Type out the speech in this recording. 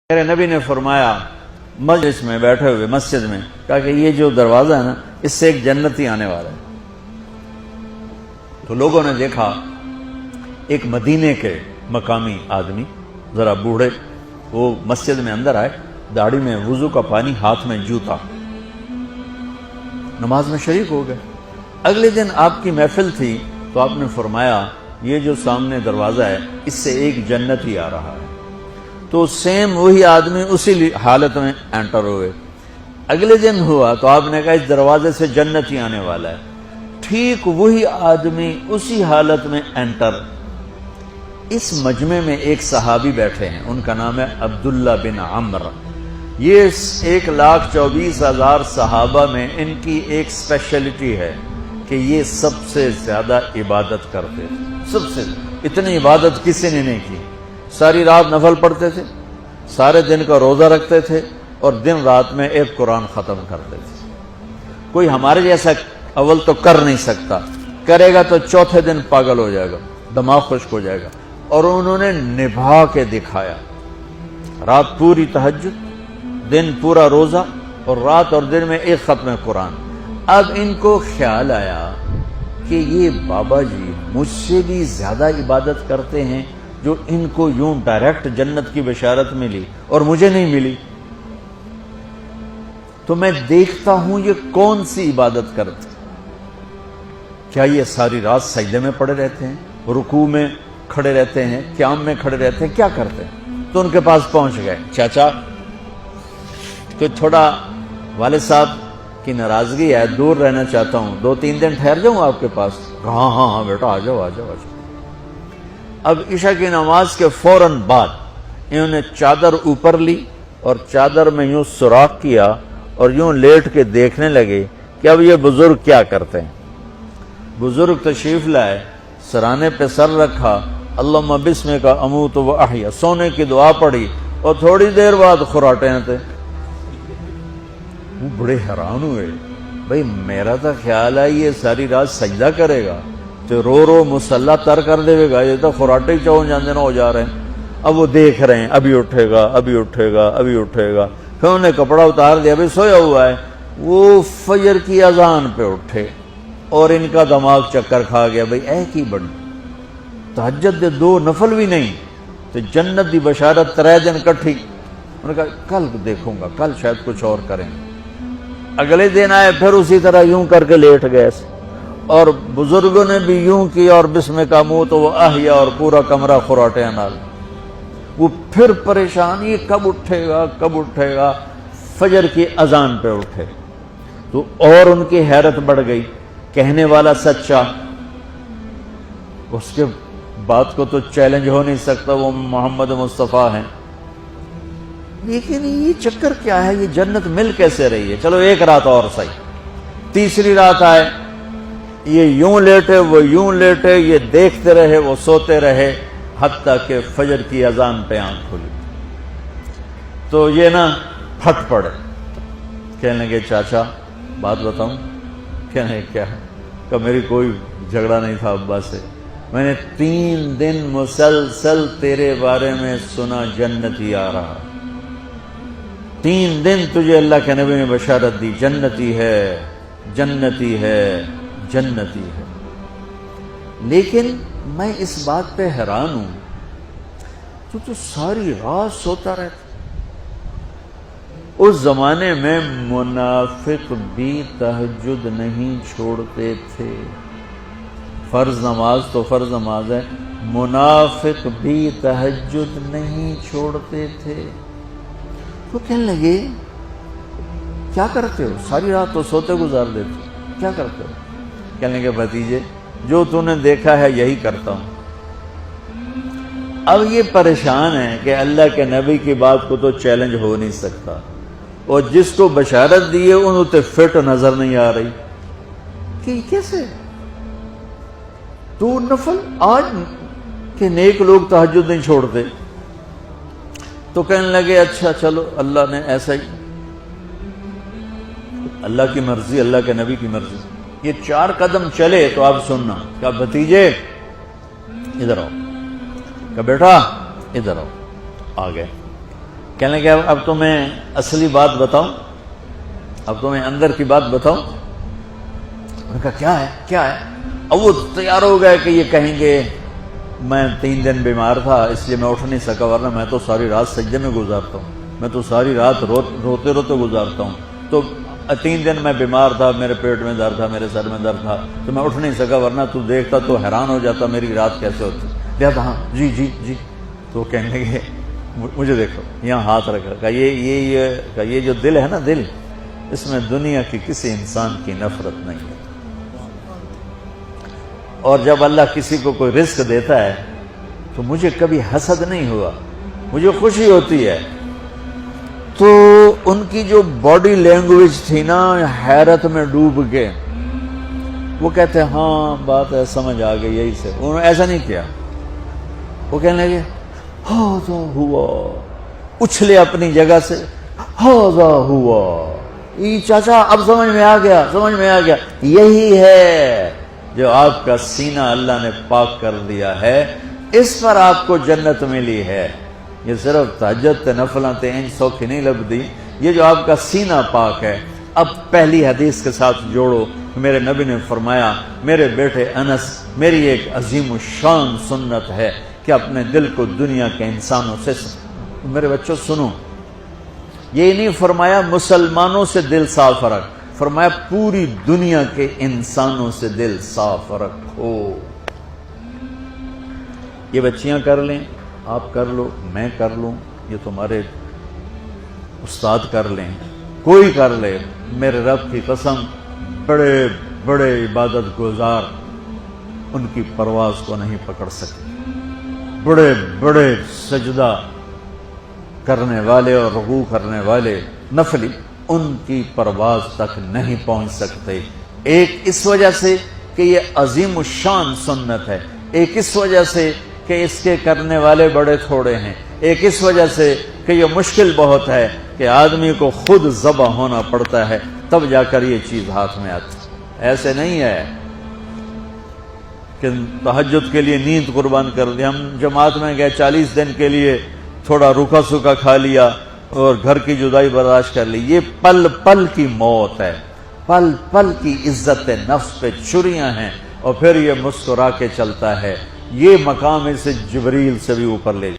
میرے نبی نے فرمایا مجلس میں بیٹھے ہوئے مسجد میں کہا کہ یہ جو دروازہ ہے نا اس سے ایک جنتی آنے والا ہے۔ تو لوگوں نے دیکھا ایک مدینے کے مقامی آدمی ذرا بوڑھے وہ مسجد میں اندر آئے، داڑھی میں وضو کا پانی، ہاتھ میں جوتا، نماز میں شریک ہو گئے۔ اگلے دن آپ کی محفل تھی تو آپ نے فرمایا یہ جو سامنے دروازہ ہے اس سے ایک جنتی آ رہا ہے۔ تو سیم وہی آدمی اسی حالت میں انٹر ہوئے۔ اگلے دن ہوا تو آپ نے کہا اس دروازے سے جنتی آنے والا ہے، ٹھیک وہی آدمی اسی حالت میں انٹر۔ اس مجمع میں ایک صحابی بیٹھے ہیں، ان کا نام ہے عبداللہ بن عمرو۔ یہ 1,24,000 صحابہ میں ان کی ایک اسپیشلٹی ہے کہ یہ سب سے زیادہ عبادت کرتے تھے، سب سے اتنی عبادت کسی نے نہیں کی۔ ساری رات نفل پڑھتے تھے، سارے دن کا روزہ رکھتے تھے اور دن رات میں ایک قرآن ختم کرتے تھے۔ کوئی ہمارے جیسا اول تو کر نہیں سکتا، کرے گا تو چوتھے دن پاگل ہو جائے گا، دماغ خشک ہو جائے گا، اور انہوں نے نبھا کے دکھایا۔ رات پوری تہجد، دن پورا روزہ، اور رات اور دن میں ایک ختم قرآن۔ اب ان کو خیال آیا کہ یہ بابا جی مجھ سے بھی زیادہ عبادت کرتے ہیں جو ان کو یوں ڈائریکٹ جنت کی بشارت ملی اور مجھے نہیں ملی، تو میں دیکھتا ہوں یہ کون سی عبادت کرتے۔ کیا یہ ساری رات سجدے میں پڑے رہتے ہیں، رکوع میں کھڑے رہتے ہیں، قیام میں کھڑے رہتے ہیں، کیا کرتے ہیں؟ تو ان کے پاس پہنچ گئے، چاچا کوئی تھوڑا والد صاحب کی ناراضگی ہے، دور رہنا چاہتا ہوں، 2-3 دن ٹھہر جاؤں آپ کے پاس؟ ہاں ہاں ہاں بیٹا آ جاؤ آ جاؤ آ جاؤ۔ اب عشاء کی نماز کے فوراً بعد انہوں نے چادر اوپر لی اور چادر میں یوں سوراخ کیا اور یوں لیٹ کے دیکھنے لگے کہ اب یہ بزرگ کیا کرتے ہیں۔ بزرگ تشریف لائے، سرانے پہ سر رکھا، اللہم بسمک اموت و احیا، سونے کی دعا پڑھی، اور تھوڑی دیر بعد خراٹے تھے۔ وہ بڑے حیران ہوئے، بھئی میرا تو خیال ہے یہ ساری رات سجدہ کرے گا تو رو رو مسلح تر کر دے گا، یہ تو خراٹے چون جاندے نہ ہو جا رہے ہیں۔ اب وہ دیکھ رہے ہیں ابھی اٹھے گا ابھی اٹھے گا ابھی اٹھے گا، پھر انہوں نے کپڑا اتار دیا، ابھی سویا ہوا ہے۔ وہ فجر کی اذان پہ اٹھے اور ان کا دماغ چکر کھا گیا، بھئی اے کی بڑی تہجد دے 2 نفل بھی نہیں تو جنت دی بشارت 3 دن کٹھی۔ انہوں نے کہا کل دیکھوں گا، کل شاید کچھ اور کریں۔ اگلے دن آئے، پھر اسی طرح یوں کر کے لیٹ گئے، اور بزرگوں نے بھی یوں کیا، اور بسمک اموت و احیا، اور پورا کمرہ خراٹے نال۔ وہ پھر پریشان، یہ کب اٹھے گا کب اٹھے گا؟ فجر کی اذان پہ اٹھے تو اور ان کی حیرت بڑھ گئی، کہنے والا سچا، اس کے بات کو تو چیلنج ہو نہیں سکتا، وہ محمد مصطفیٰ ہیں، لیکن یہ چکر کیا ہے، یہ جنت مل کیسے رہی ہے؟ چلو ایک رات اور صحیح۔ تیسری رات آئے، یہ یوں لیٹے وہ یوں لیٹے، یہ دیکھتے رہے وہ سوتے رہے، حتیٰ کہ فجر کی اذان پہ آنکھ کھلی تو یہ نا پھٹ پڑے، کہنے لگے چاچا بات بتاؤں؟ کہنے کیا ہے؟ کہ میری کوئی جھگڑا نہیں تھا ابا سے، میں نے 3 دن مسلسل تیرے بارے میں سنا جنتی آ رہا، 3 دن تجھے اللہ کے نبی نے بشارت دی جنتی ہے جنتی ہے جنتی ہے، لیکن میں اس بات پہ حیران ہوں تو ساری رات سوتا رہتا۔ اس زمانے میں منافق بھی تہجد نہیں چھوڑتے تھے، فرض نماز تو فرض نماز ہے، منافق بھی تہجد نہیں چھوڑتے تھے۔ تو کہنے لگے کیا کرتے ہو؟ ساری رات تو سوتے گزار دیتے، کیا کرتے ہو؟ کہنے لگے بھتیجے جو تو نے دیکھا ہے یہی کرتا ہوں۔ اب یہ پریشان ہے کہ اللہ کے نبی کی بات کو تو چیلنج ہو نہیں سکتا، اور جس کو بشارت دی ہے انہوں تے فٹ نظر نہیں آ رہی کہ کیسے تو نفل آج کہ نیک لوگ تہجد نہیں چھوڑتے۔ تو کہنے لگے اچھا چلو اللہ نے ایسا ہی، اللہ کی مرضی، اللہ کے نبی کی مرضی۔ یہ 4 قدم چلے تو آپ سننا، کہا بھتیجے ادھر آؤ، کہا بیٹا ادھر آؤ، آ گئے۔ کہنے لگے اب تمہیں اصلی بات بتاؤں، اب تمہیں اندر کی بات بتاؤں؟ انہوں نے کہا کیا ہے؟ اب وہ تیار ہو گئے کہ یہ کہیں گے میں 3 دن بیمار تھا اس لیے میں اٹھ نہیں سکا، ورنہ میں تو ساری رات سجدے میں گزارتا ہوں، میں تو ساری رات روتے گزارتا ہوں، تو 3 دن میں بیمار تھا، میرے پیٹ میں درد تھا، میرے سر میں درد تھا، تو میں اٹھ نہیں سکا، ورنہ تو دیکھتا تو حیران ہو جاتا میری رات کیسے ہوتی۔ لہذا ہاں جی تو کہنے لگے مجھے دیکھو، یہاں ہاتھ رکھا، کہ یہ جو دل ہے نا، دل اس میں دنیا کی کسی انسان کی نفرت نہیں ہے، اور جب اللہ کسی کو کوئی رزق دیتا ہے تو مجھے کبھی حسد نہیں ہوا، مجھے خوشی ہوتی ہے۔ تو ان کی جو باڈی لینگویج تھی نا، حیرت میں ڈوب گئے، وہ کہتے ہیں ہاں بات ہے، سمجھ آ گئی، یہی سے۔ انہوں نے ایسا نہیں کیا، وہ کہنے لگے ہاذا ہوا، اچھلے اپنی جگہ سے، ہاذا ہوا، یہ چاچا اب سمجھ میں آ گیا، یہی ہے جو آپ کا سینہ اللہ نے پاک کر دیا ہے، اس پر آپ کو جنت ملی ہے۔ یہ صرف تہجد تے نفلاں تے انج سوکھی نہیں لبدی، یہ جو آپ کا سینہ پاک ہے۔ اب پہلی حدیث کے ساتھ جوڑو، میرے نبی نے فرمایا، میرے بیٹے انس، میری ایک عظیم الشان سنت ہے کہ اپنے دل کو دنیا کے انسانوں سے، میرے بچوں سنو، یہ نہیں فرمایا مسلمانوں سے دل صاف رکھ، فرمایا پوری دنیا کے انسانوں سے دل صاف رکھو۔ یہ بچیاں کر لیں، آپ کر لو، میں کر لوں، یہ تمہارے استاد کر لیں، کوئی کر لے، میرے رب کی قسم بڑے بڑے عبادت گزار ان کی پرواز کو نہیں پکڑ سکتے، بڑے بڑے سجدہ کرنے والے اور رکوع کرنے والے نفلی ان کی پرواز تک نہیں پہنچ سکتے۔ ایک اس وجہ سے کہ یہ عظیم الشان سنت ہے، ایک اس وجہ سے کہ اس کے کرنے والے بڑے تھوڑے ہیں، ایک اس وجہ سے کہ یہ مشکل بہت ہے کہ آدمی کو خود ذبح ہونا پڑتا ہے تب جا کر یہ چیز ہاتھ میں آتی۔ ایسے نہیں ہے کہ تہجد کے لیے نیند قربان کر دی، ہم جماعت میں گئے 40 دن کے لیے تھوڑا روکھا سوکھا کھا لیا اور گھر کی جدائی برداشت کر لی، یہ پل پل کی موت ہے، پل پل کی عزت نفس پہ چھریاں ہیں، اور پھر یہ مسکرا کے چلتا ہے، یہ مقام اسے جبریل سے بھی اوپر لے